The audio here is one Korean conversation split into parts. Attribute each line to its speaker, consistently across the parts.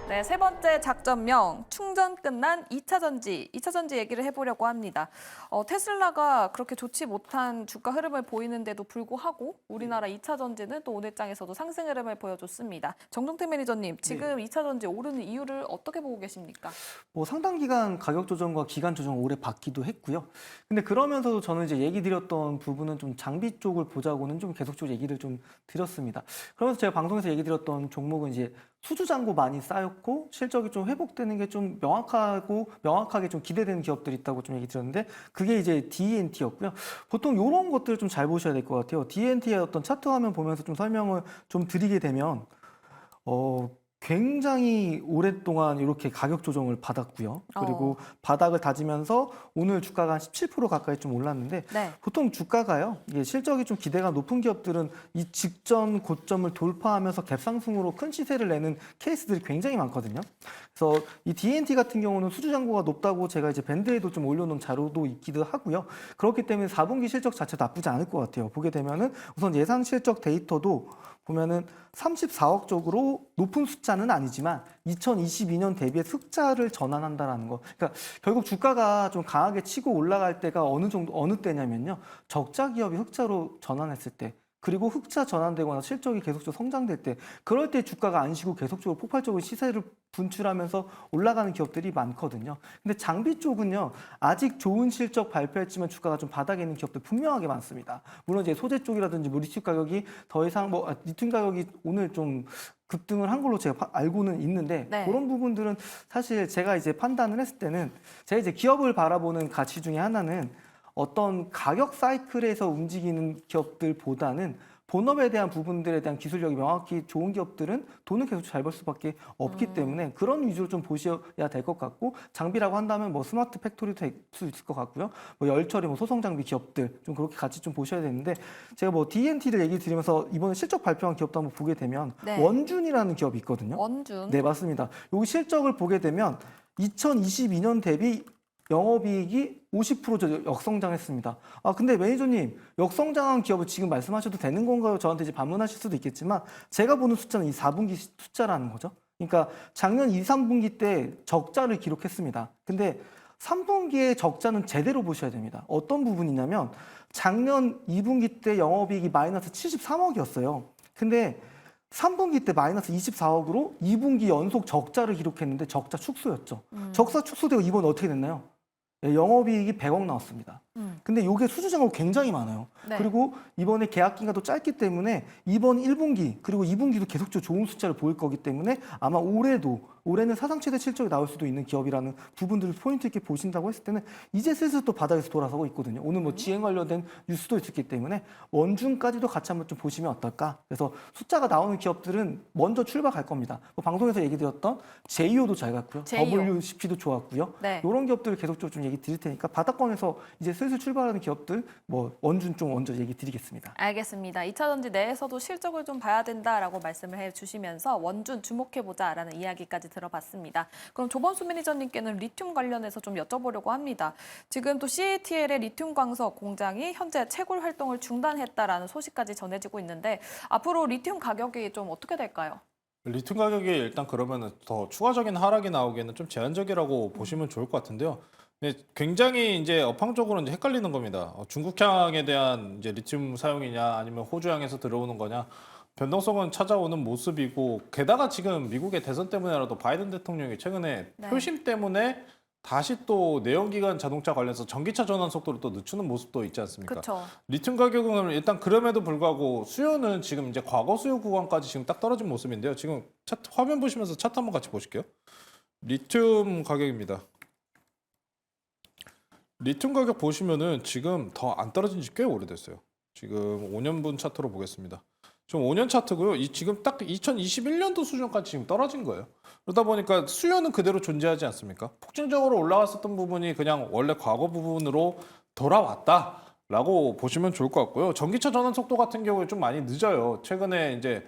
Speaker 1: 네, 세 번째 작전명, 충전 끝난 2차 전지. 2차 전지 얘기를 해보려고 합니다. 테슬라가 그렇게 좋지 못한 주가 흐름을 보이는데도 불구하고 우리나라 2차 전지는 또 오늘장에서도 상승 흐름을 보여줬습니다. 정동태 매니저님, 지금 2차 전지 오르는 이유를 어떻게 보고 계십니까?
Speaker 2: 뭐 상당 기간 가격 조정과 기간 조정 오래 받기도 했고요. 근데 그러면서도 저는 이제 얘기 드렸던 부분은 좀 장비 쪽을 보자고는 좀 계속적으로 얘기를 좀 드렸습니다. 그러면서 제가 방송에서 얘기 드렸던 종목은 이제 수주 잔고 많이 쌓였고 실적이 좀 회복되는 게 좀 명확하게 좀 기대되는 기업들이 있다고 좀 얘기 드렸는데 그게 이제 D&T였고요. 보통 이런 것들을 좀 잘 보셔야 될 것 같아요. D&T의 어떤 차트 화면 보면서 좀 설명을 좀 드리게 되면 굉장히 오랫동안 이렇게 가격 조정을 받았고요. 그리고 바닥을 다지면서 오늘 주가가 한 17% 가까이 좀 올랐는데
Speaker 1: 네.
Speaker 2: 보통 주가가요. 이게 실적이 좀 기대가 높은 기업들은 이 직전 고점을 돌파하면서 갭상승으로 큰 시세를 내는 케이스들이 굉장히 많거든요. 그래서 이 D&T 같은 경우는 수주 잔고가 높다고 제가 이제 밴드에도 좀 올려놓은 자료도 있기도 하고요. 그렇기 때문에 4분기 실적 자체도 나쁘지 않을 것 같아요. 보게 되면은 우선 예상 실적 데이터도 보면은 34억 쪽으로 높은 숫자는 아니지만 2022년 대비해 흑자를 전환한다라는 거. 그러니까 결국 주가가 좀 강하게 치고 올라갈 때가 어느 때냐면요. 적자 기업이 흑자로 전환했을 때. 그리고 흑자 전환되거나 실적이 계속적으로 성장될 때 그럴 때 주가가 안 쉬고 계속적으로 폭발적으로 시세를 분출하면서 올라가는 기업들이 많거든요. 근데 장비 쪽은요. 아직 좋은 실적 발표했지만 주가가 좀 바닥에 있는 기업들 분명하게 많습니다. 물론 이제 소재 쪽이라든지 뭐 리튬 가격이 더 이상 리튬 가격이 오늘 좀 급등을 한 걸로 제가 알고는 있는데
Speaker 1: 네.
Speaker 2: 그런 부분들은 사실 제가 이제 판단을 했을 때는 제가 이제 기업을 바라보는 가치 중에 하나는 어떤 가격 사이클에서 움직이는 기업들보다는 본업에 대한 부분들에 대한 기술력이 명확히 좋은 기업들은 돈을 계속 잘 벌 수밖에 없기 때문에 그런 위주로 좀 보셔야 될 것 같고 장비라고 한다면 뭐 스마트 팩토리도 될 수 있을 것 같고요. 뭐 열처리, 뭐 소성 장비 기업들 좀 그렇게 같이 좀 보셔야 되는데 제가 뭐 D&T를 얘기 드리면서 이번에 실적 발표한 기업도 한번 보게 되면
Speaker 1: 네.
Speaker 2: 원준이라는 기업이 있거든요.
Speaker 1: 원준.
Speaker 2: 네, 맞습니다. 여기 실적을 보게 되면 2022년 대비 영업이익이 50% 역성장했습니다. 근데 매니저님, 역성장한 기업을 지금 말씀하셔도 되는 건가요? 저한테 이제 반문하실 수도 있겠지만 제가 보는 숫자는 이 4분기 숫자라는 거죠. 그러니까 작년 2, 3분기 때 적자를 기록했습니다. 근데 3분기의 적자는 제대로 보셔야 됩니다. 어떤 부분이냐면 작년 2분기 때 영업이익이 마이너스 73억이었어요. 근데 3분기 때 마이너스 24억으로 2분기 연속 적자를 기록했는데 적자 축소였죠. 적자 축소되고 이번 어떻게 됐나요? 예, 영업이익이 100억 나왔습니다. 근데 이게 수주 잔고가 굉장히 많아요.
Speaker 1: 네.
Speaker 2: 그리고 이번에 계약 기간도 짧기 때문에 이번 1분기 그리고 2분기도 계속적으로 좋은 숫자를 보일 거기 때문에 아마 올해는 사상 최대 실적이 나올 수도 있는 기업이라는 부분들을 포인트 있게 보신다고 했을 때는 이제 슬슬 또 바닥에서 돌아서고 있거든요. 오늘 뭐 지행 관련된 뉴스도 있었기 때문에 원중까지도 같이 한번 좀 보시면 어떨까. 그래서 숫자가 나오는 기업들은 먼저 출발할 겁니다. 뭐 방송에서 얘기 드렸던 제이오도 잘 갔고요.
Speaker 1: 제이오.
Speaker 2: WCP도 좋았고요.
Speaker 1: 네.
Speaker 2: 이런 기업들을 계속적으로 좀 얘기 드릴 테니까 바닥권에서 이제 슬슬 출발하는 기업들 뭐 원준 좀 먼저 얘기 드리겠습니다.
Speaker 1: 알겠습니다. 2차 전지 내에서도 실적을 좀 봐야 된다라고 말씀을 해주시면서 원준 주목해보자라는 이야기까지 들어봤습니다. 그럼 조범수 매니저님께는 리튬 관련해서 좀 여쭤보려고 합니다. 지금 또 CATL의 리튬 광석 공장이 현재 채굴 활동을 중단했다라는 소식까지 전해지고 있는데 앞으로 리튬 가격이 좀 어떻게 될까요?
Speaker 3: 리튬 가격이 일단 그러면은 더 추가적인 하락이 나오기에는 좀 제한적이라고 보시면 좋을 것 같은데요. 네, 굉장히 이제 업황적으로 이제 헷갈리는 겁니다. 중국향에 대한 이제 리튬 사용이냐 아니면 호주향에서 들어오는 거냐 변동성은 찾아오는 모습이고 게다가 지금 미국의 대선 때문에라도 바이든 대통령이 최근에
Speaker 1: 네.
Speaker 3: 표심 때문에 다시 또 내연기관 자동차 관련해서 전기차 전환 속도를 또 늦추는 모습도 있지 않습니까?
Speaker 1: 그렇죠.
Speaker 3: 리튬 가격은 일단 그럼에도 불구하고 수요는 지금 이제 과거 수요 구간까지 지금 딱 떨어진 모습인데요. 지금 차트 화면 보시면서 차트 한번 같이 보실게요. 리튬 가격입니다. 리튬 가격 보시면은 지금 더 안 떨어진 지 꽤 오래됐어요. 지금 5년분 차트로 보겠습니다. 지금 5년 차트고요. 지금 딱 2021년도 수준까지 지금 떨어진 거예요. 그러다 보니까 수요는 그대로 존재하지 않습니까? 폭증적으로 올라갔었던 부분이 그냥 원래 과거 부분으로 돌아왔다라고 보시면 좋을 것 같고요. 전기차 전환 속도 같은 경우에 좀 많이 늦어요. 최근에 이제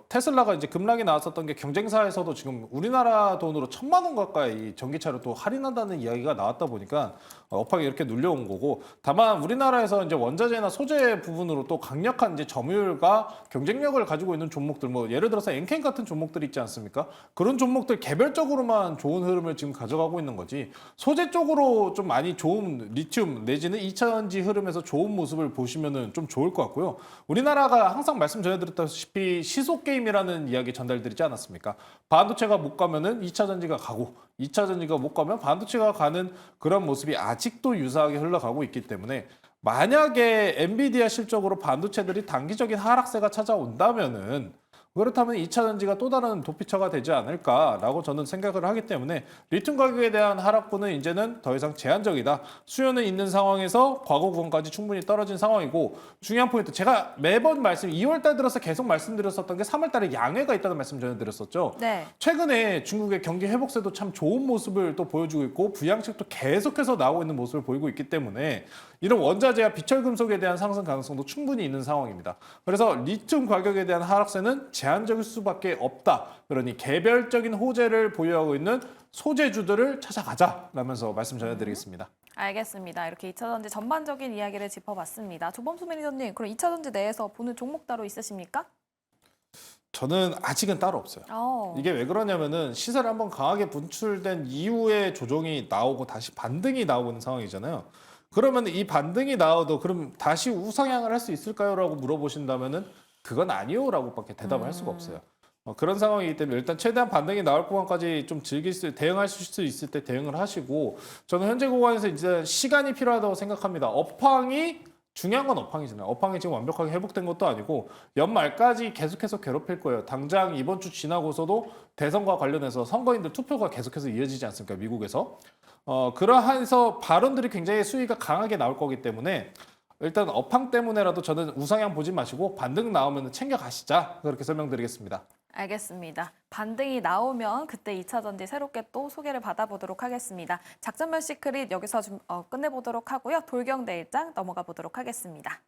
Speaker 3: 테슬라가 이제 급락이 나왔었던 게 경쟁사에서도 지금 우리나라 돈으로 1,000만 원 가까이 전기차를 또 할인한다는 이야기가 나왔다 보니까 업황이 이렇게 눌려온 거고, 다만 우리나라에서 이제 원자재나 소재 부분으로 또 강력한 이제 점유율과 경쟁력을 가지고 있는 종목들, 뭐 예를 들어서 엔캔 같은 종목들이 있지 않습니까? 그런 종목들 개별적으로만 좋은 흐름을 지금 가져가고 있는 거지, 소재 쪽으로 좀 많이 좋은 리튬 내지는 2차전지 흐름에서 좋은 모습을 보시면은 좀 좋을 것 같고요. 우리나라가 항상 말씀 전해드렸다시피 시속 게임이라는 이야기 전달드리지 않았습니까? 반도체가 못 가면은 2차전지가 가고, 2차전지가 못 가면 반도체가 가는 그런 모습이 아직도 유사하게 흘러가고 있기 때문에, 만약에 엔비디아 실적으로 반도체들이 단기적인 하락세가 찾아온다면은, 그렇다면 2차전지가 또 다른 도피처가 되지 않을까라고 저는 생각을 하기 때문에, 리튬 가격에 대한 하락분은 이제는 더 이상 제한적이다. 수요는 있는 상황에서 과거 구간까지 충분히 떨어진 상황이고, 중요한 포인트, 제가 매번 2월 달 들어서 계속 말씀드렸었던 게 3월 달에 양해가 있다는 말씀 전해드렸었죠.
Speaker 1: 네.
Speaker 3: 최근에 중국의 경기 회복세도 참 좋은 모습을 또 보여주고 있고, 부양책도 계속해서 나오고 있는 모습을 보이고 있기 때문에, 이런 원자재와 비철금속에 대한 상승 가능성도 충분히 있는 상황입니다. 그래서 리튬 가격에 대한 하락세는 제한적일 수밖에 없다. 그러니 개별적인 호재를 보유하고 있는 소재주들을 찾아가자라면서 말씀 전해드리겠습니다.
Speaker 1: 알겠습니다. 이렇게 2차전지 전반적인 이야기를 짚어봤습니다. 조범수 매니저님, 그럼 2차전지 내에서 보는 종목 따로 있으십니까?
Speaker 3: 저는 아직은 따로 없어요. 이게 왜 그러냐면은 시세를 한번 강하게 분출된 이후에 조정이 나오고 다시 반등이 나오고 있는 상황이잖아요. 그러면 이 반등이 나와도 그럼 다시 우상향을 할 수 있을까요? 라고 물어보신다면은 그건 아니요라고밖에 대답을 할 수가 없어요. 그런 상황이기 때문에 일단 최대한 반등이 나올 구간까지 좀 대응하실 수 있을 때 대응을 하시고, 저는 현재 구간에서 이제 시간이 필요하다고 생각합니다. 업황이 중요한 건 업황이잖아요. 업황이 지금 완벽하게 회복된 것도 아니고 연말까지 계속해서 괴롭힐 거예요. 당장 이번 주 지나고서도 대선과 관련해서 선거인들 투표가 계속해서 이어지지 않습니까? 미국에서. 그러해서 발언들이 굉장히 수위가 강하게 나올 거기 때문에, 일단 업황 때문에라도 저는 우상향 보지 마시고 반등 나오면 챙겨 가시자, 그렇게 설명드리겠습니다.
Speaker 1: 알겠습니다. 반등이 나오면 그때 2차전지 새롭게 또 소개를 받아보도록 하겠습니다. 작전면 시크릿 여기서 좀 끝내보도록 하고요. 돌격 내일장 넘어가 보도록 하겠습니다.